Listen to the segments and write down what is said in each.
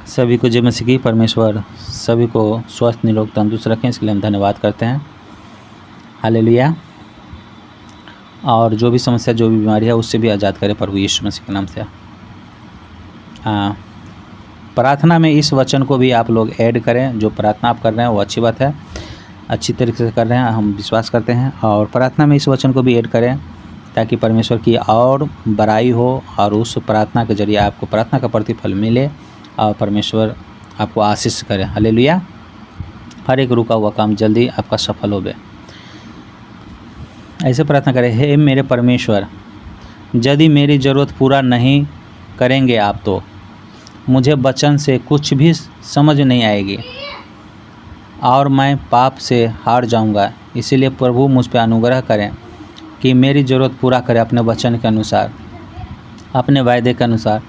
सभी को जय मसीह की। परमेश्वर सभी को स्वस्थ निरोग तंदुरुस्त रखें, इसके लिए हम धन्यवाद करते हैं। हालेलुया। और जो भी समस्या, जो भी बीमारी है, उससे भी आज़ाद करें प्रभु यीशु मसीह के नाम से। प्रार्थना में इस वचन को भी आप लोग ऐड करें। जो प्रार्थना आप कर रहे हैं वो अच्छी बात है, अच्छी तरीके से कर रहे हैं, हम विश्वास करते हैं। और प्रार्थना में इस वचन को भी ऐड करें ताकि परमेश्वर की और बड़ाई हो और उस प्रार्थना के जरिए आपको प्रार्थना का प्रतिफल मिले और परमेश्वर आपको आशीष करे। हालेलुया। हर एक रुका हुआ काम जल्दी आपका सफल होवे। ऐसे प्रार्थना करें, हे मेरे परमेश्वर, यदि मेरी ज़रूरत पूरा नहीं करेंगे आप तो मुझे वचन से कुछ भी समझ नहीं आएगी और मैं पाप से हार जाऊंगा। इसीलिए प्रभु मुझ पर अनुग्रह करें कि मेरी ज़रूरत पूरा करें अपने वचन के अनुसार, अपने वायदे के अनुसार,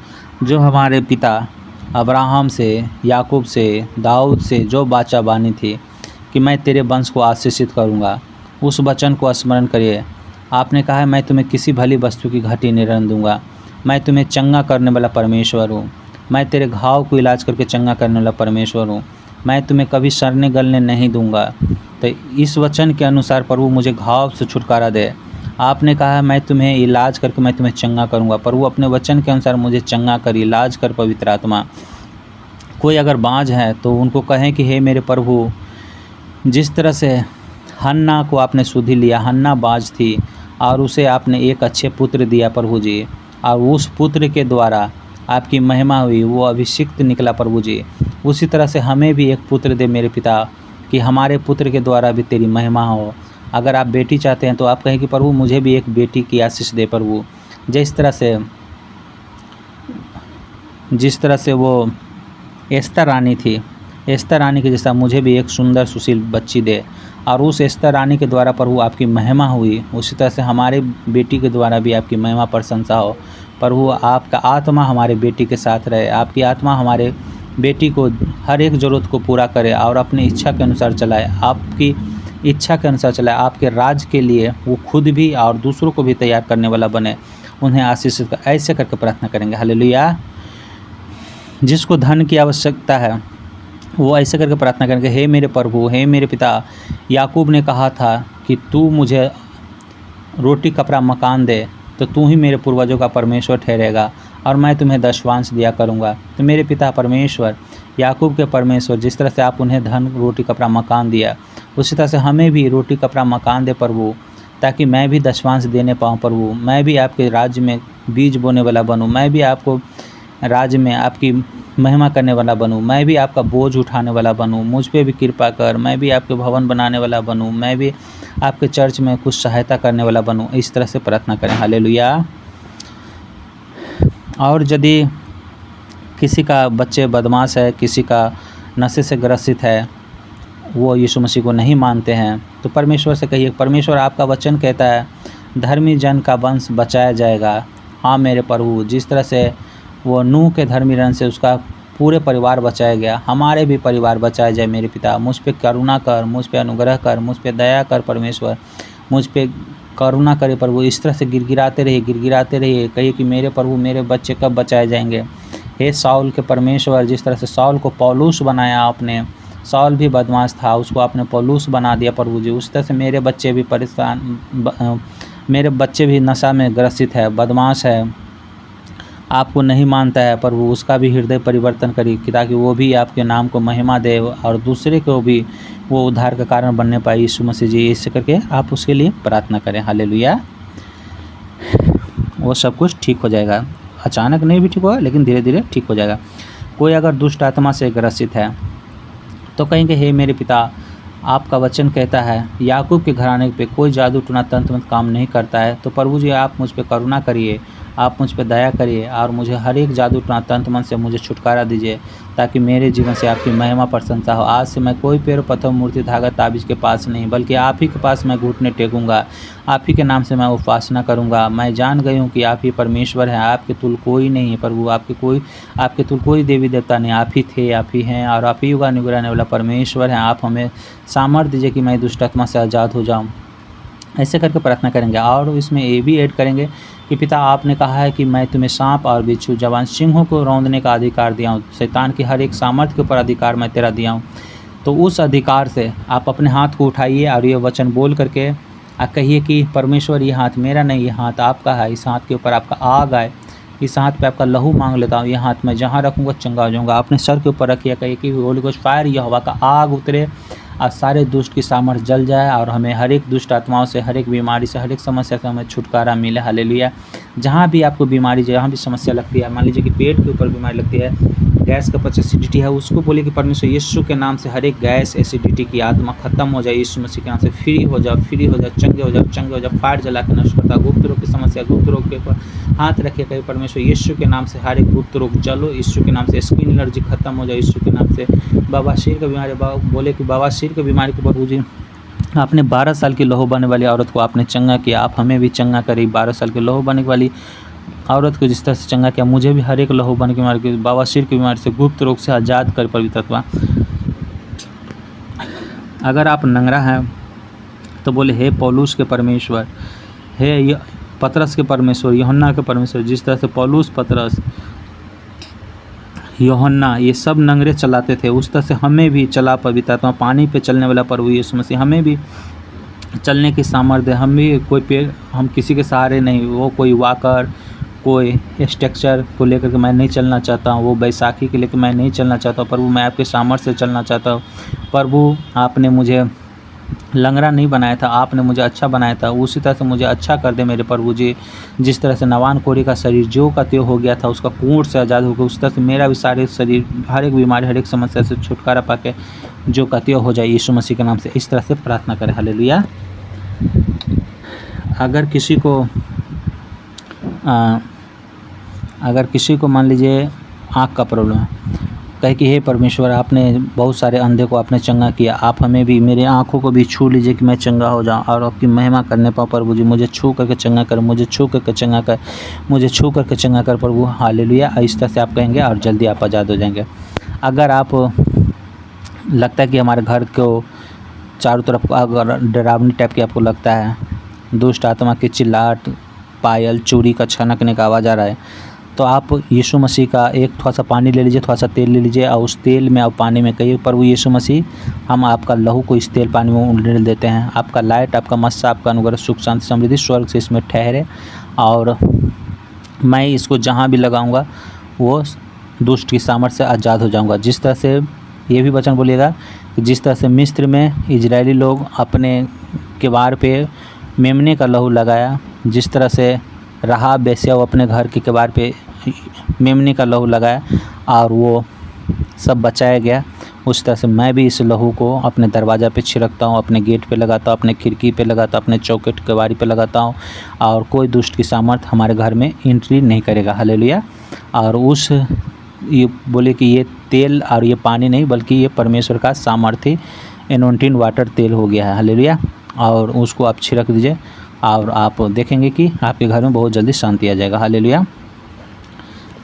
जो हमारे पिता अब्राहम से, याकूब से, दाऊद से जो बाचा बानी थी कि मैं तेरे वंश को आशीषित करूंगा, उस वचन को स्मरण करिए। आपने कहा है, मैं तुम्हें किसी भली वस्तु की घटी नहीं रहने दूंगा, मैं तुम्हें चंगा करने वाला परमेश्वर हूँ, मैं तेरे घाव को इलाज करके चंगा करने वाला परमेश्वर हूँ, मैं तुम्हें कभी सड़ने गलने नहीं दूंगा। तो इस वचन के अनुसार प्रभु मुझे घाव से छुटकारा दे। आपने कहा है, मैं तुम्हें इलाज करके मैं तुम्हें चंगा करूंगा। प्रभु अपने वचन के अनुसार मुझे चंगा कर, इलाज कर पवित्र आत्मा। कोई अगर बाँझ है तो उनको कहें कि हे मेरे प्रभु, जिस तरह से हन्ना को आपने सुधि लिया, हन्ना बाँझ थी और उसे आपने एक अच्छे पुत्र दिया प्रभु जी, और उस पुत्र के द्वारा आपकी महिमा हुई, वो अभिषिक्त निकला प्रभु जी। उसी तरह से हमें भी एक पुत्र दे मेरे पिता, कि हमारे पुत्र के द्वारा भी तेरी महिमा हो। अगर आप बेटी चाहते हैं तो आप कहें कि प्रभु मुझे भी एक बेटी की आशीष दे प्रभु। जिस तरह से वो एस्तर रानी थी, एस्तर रानी के जैसा मुझे भी एक सुंदर सुशील बच्ची दे, और उस एस्तर रानी के द्वारा प्रभु आपकी महिमा हुई, उसी तरह से हमारे बेटी के द्वारा भी आपकी महिमा प्रशंसा हो। प्रभु आपका आत्मा हमारे बेटी के साथ रहे, आपकी आत्मा हमारे बेटी को हर एक ज़रूरत को पूरा करे और अपनी इच्छा के अनुसार चलाए, आपकी इच्छा के अनुसार चलाए, आपके राज के लिए वो खुद भी और दूसरों को भी तैयार करने वाला बने, उन्हें आशीष। ऐसे करके प्रार्थना करेंगे। हालेलुया। जिसको धन की आवश्यकता है वो ऐसे करके प्रार्थना करेंगे, हे मेरे प्रभु, हे मेरे पिता, याकूब ने कहा था कि तू मुझे रोटी कपड़ा मकान दे तो तू ही मेरे पूर्वजों का परमेश्वर ठहरेगा और मैं तुम्हें दशवांश दिया करूँगा। तो मेरे पिता परमेश्वर, याकूब के परमेश्वर, जिस तरह से आप उन्हें धन, रोटी, कपड़ा, मकान दिया, उसी तरह से हमें भी रोटी, कपड़ा, मकान दे प्रभु, ताकि मैं भी दशवांश देने पाऊँ प्रभु। मैं भी आपके राज्य में बीज बोने वाला बनूँ, मैं भी आपको राज्य में आपकी महिमा करने वाला बनूँ, मैं भी आपका बोझ उठाने वाला बनूँ। मुझ पे भी कृपा कर, मैं भी आपके भवन बनाने वाला बनूँ, मैं भी आपके चर्च में कुछ सहायता करने वाला बनूँ। इस तरह से प्रार्थना करें। हालेलुया। और यदि किसी का बच्चे बदमाश है, किसी का नशे से ग्रसित है, वो यीशु मसीह को नहीं मानते हैं, तो परमेश्वर से कहिए, परमेश्वर आपका वचन कहता है धर्मी जन का वंश बचाया जाएगा। हाँ मेरे प्रभु, जिस तरह से वो नूह के धर्मी रन से उसका पूरे परिवार बचाया गया, हमारे भी परिवार बचाया जाए मेरे पिता। मुझ पे करुणा कर, मुझ पे अनुग्रह कर, मुझ पे दया कर परमेश्वर, मुझ पे करुणा करे प्रभु। इस तरह से गिड़गिड़ाते रहिए, गिड़गिड़ाते रहिए, कहिए कि मेरे प्रभु, मेरे बच्चे कब बचाए जाएंगे। हे साउल के परमेश्वर, जिस तरह से साउल को पौलुस बनाया आपने, साउल भी बदमाश था, उसको आपने पौलुस बना दिया प्रभु जी। उस तरह से मेरे बच्चे भी परेशान, मेरे बच्चे भी नशा में ग्रसित है, बदमाश है, आपको नहीं मानता है प्रभु, उसका भी हृदय परिवर्तन करिए ताकि वो भी आपके नाम को महिमा दे और दूसरे को भी वो उद्धार का कारण बनने पाए यीशु मसीह जी। इससे करके आप उसके लिए प्रार्थना करें। हालेलुया। वो सब कुछ ठीक हो जाएगा। अचानक नहीं भी ठीक होगा, लेकिन धीरे धीरे ठीक हो जाएगा। कोई अगर दुष्ट आत्मा से ग्रसित है तो कहेंगे, हे मेरे पिता, आपका वचन कहता है याकूब के घराने पे कोई जादू टोना तंत्र मंत्र काम नहीं करता है। तो प्रभु जी आप मुझ पे करुणा करिए, आप मुझ पे दया करिए और मुझे हर एक जादू टोना तंत्र मंत्र से मुझे छुटकारा दीजिए, ताकि मेरे जीवन से आपकी महिमा प्रशंसा हो। आज से मैं कोई पेड़, पत्थर, मूर्ति, धागा, ताबीज़ के पास नहीं, बल्कि आप ही के पास मैं घुटने टेकूँगा, आप ही के नाम से मैं उपासना करूँगा। मैं जान गई हूँ कि आप ही परमेश्वर हैं, आपके तुल कोई नहीं है प्रभु, आपके तुल कोई देवी देवता नहीं, आप ही थे, आप ही हैं और आप ही युगा नियुग रहने वाला परमेश्वर हैं। आप हमें सामर्थ्य दीजिए कि मैं दुष्ट आत्मा से आज़ाद हो जाऊँ। ऐसे करके प्रार्थना करेंगे। और इसमें ये भी ऐड करेंगे कि पिता आपने कहा है कि मैं तुम्हें सांप और बिच्छू जवान सिंहों को रौंदने का अधिकार दिया हूँ, शैतान की हर एक सामर्थ्य के ऊपर अधिकार मैं तेरा दिया हूँ। तो उस अधिकार से आप अपने हाथ को उठाइए और ये वचन बोल करके आप कहिए कि परमेश्वर ये हाथ मेरा नहीं, ये हाथ आपका है, इस हाथ के ऊपर आपका आग आए, इस हाथ पे आपका लहू मांग लेता हूँ, ये हाथ मैं जहाँ रखूँगा चंगा हो जाऊँगा। अपने सर के ऊपर रखिए, कहिए कि होली गोस्ट फायर, यहोवा का आग उतरे और सारे दुष्ट की सामर्थ जल जाए और हमें हर एक दुष्ट आत्माओं से, हर एक बीमारी से, हर एक समस्या से हमें छुटकारा मिले। हालेलुया। जहाँ भी आपको बीमारी, जहाँ भी समस्या लगती है, मान लीजिए कि पेट के ऊपर बीमारी लगती है, गैस का पच एसिडिटी है, उसको बोलिए कि परमेश्वर यीशु के नाम से हर एक गैस एसिडिटी की आत्मा खत्म हो जाए, यीशु मसीह के नाम से फ्री हो जाओ, फ्री हो जाओ, चंगे हो जाओ, चंगे हो जाओ। फायर जला के नष्ट करता। गुप्त रोग की समस्या, गुप्त रोग के ऊपर हाथ रखिए, कहीं परमेश्वर यीशु के नाम से हर एक गुप्त रोग जलो, यीशु के नाम से स्किन एलर्जी खत्म हो जाए, यीशु के नाम से बवासीर का बीमारी, बोले कि बवासीर की बीमारी को प्रभु जी आपने 12 साल की लहू बनने वाली औरत को आपने चंगा किया, आप हमें भी चंगा करें। 12 साल की लहू बनने वाली औरत को जिस तरह से चंगा किया, मुझे भी हर एक लहू बनने की बीमारी, बवासीर की बीमारी से, गुप्त रोग से आज़ाद कर पवित्र आत्मा। अगर आप नंगरा हैं तो बोले हे पौलुस के परमेश्वर, हे पतरस के परमेश्वर, यूहन्ना के परमेश्वर, जिस तरह से पौलुस, पतरस, यूहन्ना ये सब नंगरे चलाते थे, उस तरह से हमें भी चला पवित्र आत्मा। पानी पे चलने वाला प्रभु यीशु मसीह हमें भी चलने की सामर्थ्य। हम भी कोई पेड़, हम किसी के सहारे नहीं, वो कोई वाकर, कोई स्ट्रक्चर को लेकर के मैं नहीं चलना चाहता हूँ, वो बैसाखी के लेकर मैं नहीं चलना चाहता हूँ। प्रभु मैं आपके सामर्थ्य से चलना चाहता हूँ। प्रभु आपने मुझे लंगड़ा नहीं बनाया था, आपने मुझे अच्छा बनाया था, उसी तरह से मुझे अच्छा कर दे मेरे प्रभु जी। जिस तरह से नवान कोरी का शरीर जो का त्यों हो गया था, उसका कोढ़ से आज़ाद हो गया, उस तरह से मेरा भी सारे शरीर हर एक बीमारी, हर एक समस्या से छुटकारा पाके जो का त्यों हो जाए, यीशु मसीह के नाम से। इस तरह से प्रार्थना करें। हालेलुया। अगर किसी को मान लीजिए आँख का प्रॉब्लम है, कहे कि हे परमेश्वर आपने बहुत सारे अंधे को आपने चंगा किया, आप हमें भी, मेरे आँखों को भी छू लीजिए कि मैं चंगा हो जाऊं और आपकी महिमा करने पाऊँ। प्रभु जी मुझे छू करके चंगा कर, मुझे छू करके चंगा कर, मुझे छू करके चंगा कर प्रभु। हालेलुया। इस तरह से आप कहेंगे और जल्दी आप आज़ाद हो जाएंगे। अगर आप लगता है कि हमारे घर को चारों तरफ अगर डरावनी टाइप की आपको लगता है, दुष्ट आत्मा की चिल्लाहट, पायल चूड़ी का छनकने का आवाज़ आ रहा है, तो आप यीशु मसीह का एक थोड़ा सा पानी ले लीजिए, थोड़ा सा तेल ले लीजिए और उस तेल में आप पानी में कहिए प्रभु यीशु मसीह हम आपका लहू को इस तेल पानी में उंडेल देते हैं। आपका लाइट, आपका मस्सा, आपका अनुग्रह, सुख, शांति, समृद्धि स्वर्ग से इसमें ठहरे और मैं इसको जहाँ भी लगाऊंगा वो दुष्ट की सामर्थ्य से आज़ाद हो जाऊँगा। जिस तरह से ये भी वचन बोलिएगा कि जिस तरह से मिस्र में इजरायली लोग अपने किवाड़ पे मेमने का लहू लगाया, जिस तरह से राहाब वेश्या वो अपने घर के किवाड़ पे मेमने का लहू लगाया और वो सब बचाया गया, उस तरह से मैं भी इस लहू को अपने दरवाज़ा पे छिड़कता हूँ, अपने गेट पे लगाता हूँ, अपने खिड़की पे लगाता हूँ, अपने चौखट केवाड़ी पे लगाता हूँ और कोई दुष्ट की सामर्थ्य हमारे घर में एंट्री नहीं करेगा। हालेलुया। और उस ये बोले कि ये तेल और ये पानी नहीं बल्कि ये परमेश्वर का सामर्थ्य एनोइंटिंग वाटर तेल हो गया है। हालेलुया। और उसको आप छिड़क दीजिए और आप देखेंगे कि आपके घर में बहुत जल्दी शांति आ जाएगा। हालेलुया।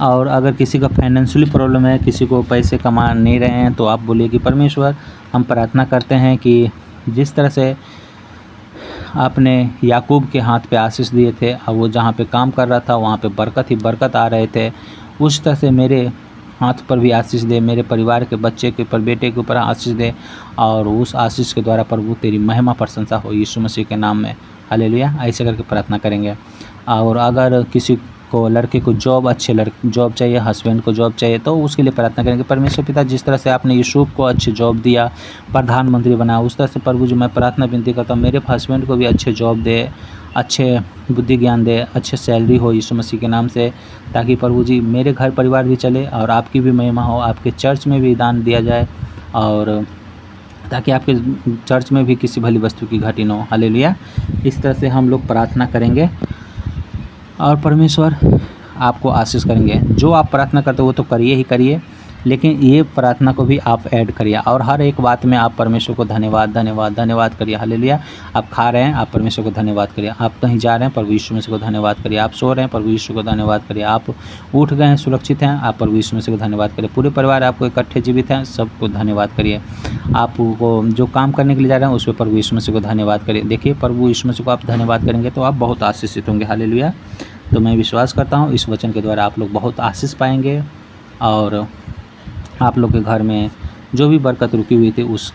और अगर किसी का फाइनेंशियली प्रॉब्लम है, किसी को पैसे कमा नहीं रहे हैं, तो आप बोलिए कि परमेश्वर हम प्रार्थना करते हैं कि जिस तरह से आपने याकूब के हाथ पे आशीष दिए थे और वो जहाँ पे काम कर रहा था वहाँ पे बरकत ही बरकत आ रहे थे, उस तरह से मेरे हाथ पर भी आशीष दे, मेरे परिवार के बच्चे के ऊपर, बेटे के ऊपर आशीष दे और उस आशीष के द्वारा प्रभु तेरी महिमा प्रशंसा हो यीशु मसीह के नाम में। हालेलुया। ऐसे करके प्रार्थना करेंगे। और अगर किसी को लड़के को जॉब, अच्छे जॉब चाहिए, हस्बैंड को जॉब चाहिए, तो उसके लिए प्रार्थना करेंगे परमेश्वर पिता जिस तरह से आपने यूसुफ को अच्छी जॉब दिया, प्रधानमंत्री बनाया, उस तरह से प्रभु जी मैं प्रार्थना विनती करता हूँ मेरे हस्बैंड को भी अच्छे जॉब दे, अच्छे बुद्धि ज्ञान दे, अच्छे सैलरी हो यीशु मसीह के नाम से, ताकि प्रभु जी मेरे घर परिवार भी चले और आपकी भी महिमा हो, आपके चर्च में भी दान दिया जाए और ताकि आपके चर्च में भी किसी भली वस्तु की घटी न हो। हालेलुया। इस तरह से हम लोग प्रार्थना करेंगे और परमेश्वर आपको आशीष करेंगे। जो आप प्रार्थना करते हो वो तो करिए ही करिए, लेकिन ये प्रार्थना को भी आप ऐड करिए और हर एक बात में आप परमेश्वर को धन्यवाद धन्यवाद धन्यवाद करिए। हालेलुया। आप खा रहे हैं, आप परमेश्वर को धन्यवाद करिए। आप कहीं जा रहे हैं, प्रभु यीशु मसीह को धन्यवाद करिए। आप सो रहे हैं, प्रभु यीशु को धन्यवाद करिए। आप उठ गए हैं, सुरक्षित हैं, आप प्रभु यीशु मसीह को धन्यवाद करिए। पूरे परिवार आपको इकट्ठे जीवित हैं, सबको धन्यवाद करिए। आपको जो काम करने के लिए जा रहे हैं उस पर प्रभु यीशु मसीह को धन्यवाद करिए। देखिए प्रभु यीशु मसीह को आप धन्यवाद करेंगे तो आप बहुत आशीषित होंगे। हालेलुया। तो मैं विश्वास करता हूँ इस वचन के द्वारा आप लोग बहुत आशीष पाएंगे और आप लोग के घर में जो भी बरकत रुकी हुई थी उस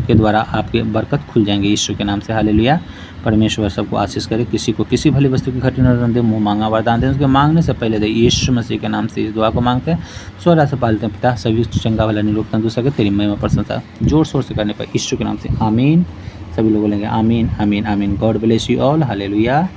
के द्वारा आपके बरकत खुल जाएंगे यीशु के नाम से। हालेलुया। परमेश्वर सबको आशीष करे। किसी को किसी भली वस्तु की घटी न दे, मुँह मांगा वरदान दे। उसके मांगने से पहले दे यीशु मसीह के नाम से इस दुआ को मांगते हैं। स्वर्ग से पालते हैं पिता, सभी चंगा वाला निरोग तंदुरुस्त सके तेरी महिमा प्रशंसा जोर शोर से करने पर यीशु के नाम से आमीन। सभी लोग बोलेंगे आमीन आमीन आमीन। God bless you all. Hallelujah.